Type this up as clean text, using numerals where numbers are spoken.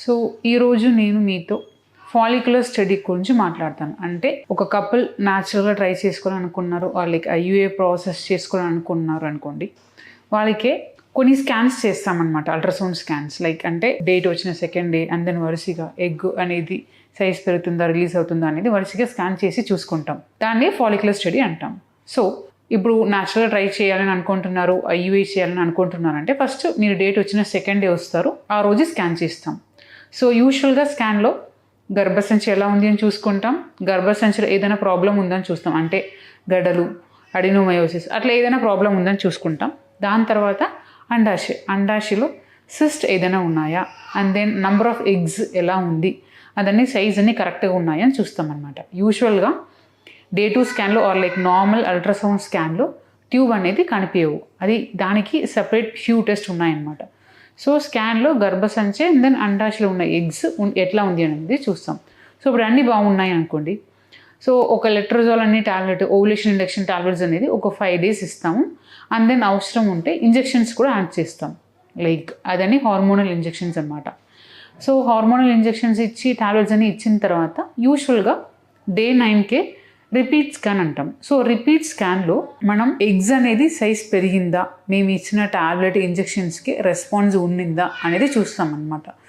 So ఈరోజు నేను మీతో ఫాలిక్యులర్ స్టడీ గురించి మాట్లాడతాను. అంటే ఒక కపుల్ న్యాచురల్గా ట్రై చేసుకోవాలని అనుకున్నారు, లైక్ ఐయుఏ ప్రాసెస్ చేసుకోవాలని అనుకున్నారు అనుకోండి, వాళ్ళకే కొన్ని స్కాన్స్ చేస్తామన్నమాట, అల్ట్రాసౌండ్ స్కాన్స్. లైక్ అంటే డేట్ వచ్చిన సెకండ్ డే అండ్ దెన్ వరుసగా ఎగ్ అనేది సైజ్ పెరుగుతుందా రిలీజ్ అవుతుందా అనేది వరుసగా స్కాన్ చేసి చూసుకుంటాం. దాన్ని ఫాలిక్యులర్ స్టడీ అంటాం. సో ఇప్పుడు న్యాచురల్గా ట్రై చేయాలని అనుకుంటున్నారు, ఐయుఏ చేయాలని అనుకుంటున్నారు అంటే ఫస్ట్ మీరు డేట్ వచ్చిన సెకండ్ డే వస్తారు, ఆ రోజు స్కాన్ చేస్తాం. సో యూజువల్గా స్కాన్లో గర్భసంచి ఎలా ఉంది అని చూసుకుంటాం, గర్భసంచిలో ఏదైనా ప్రాబ్లం ఉందని చూస్తాం, అంటే గడ్డలు, అడినోమయోసిస్ అట్లా ఏదైనా ప్రాబ్లం ఉందని చూసుకుంటాం. దాని తర్వాత అండాశయలో సిస్ట్ ఏదైనా ఉన్నాయా, and then number of eggs ఎలా ఉంది, అదన్నీ సైజ్ అన్నీ కరెక్ట్గా ఉన్నాయా అని చూస్తాం అనమాట. యూజువల్గా డే 2 స్కాన్లో ఆర్ లైక్ నార్మల్ అల్ట్రాసౌండ్ స్కాన్లో ట్యూబ్ అనేది కనిపించవు, అది దానికి సెపరేట్ ఫ్యూ టెస్ట్ ఉన్నాయన్నమాట. సో స్కాన్లో గర్భసంచి అండ్ దెన్ అండాశలో ఉన్న ఎగ్స్ ఎట్లా ఉంది అనేది చూస్తాం. సో ఇప్పుడు అన్నీ బాగున్నాయి అనుకోండి, సో ఒక లెట్రోజాల్ అనే టాబ్లెట్, ఓవులేషన్ ఇంజెక్షన్ టాబ్లెట్స్ అనేది ఒక 5 days ఇస్తాము. అండ్ దెన్ అవసరం ఉంటే ఇంజెక్షన్స్ కూడా యాడ్ చేస్తాం, లైక్ అదని హార్మోనల్ ఇంజెక్షన్స్ అనమాట. సో హార్మోనల్ ఇంజెక్షన్స్ ఇచ్చి టాబ్లెట్స్ అని ఇచ్చిన తర్వాత యూజువల్గా డే 9కే రిపీట్ స్కాన్ అంటాం. సో రిపీట్ స్కాన్లో మనం ఎగ్స్ అనేది సైజ్ పెరిగిందా, మేము ఇచ్చిన టాబ్లెట్ ఇంజెక్షన్స్కి రెస్పాన్స్ ఉండిందా అనేది చూస్తాం అనమాట.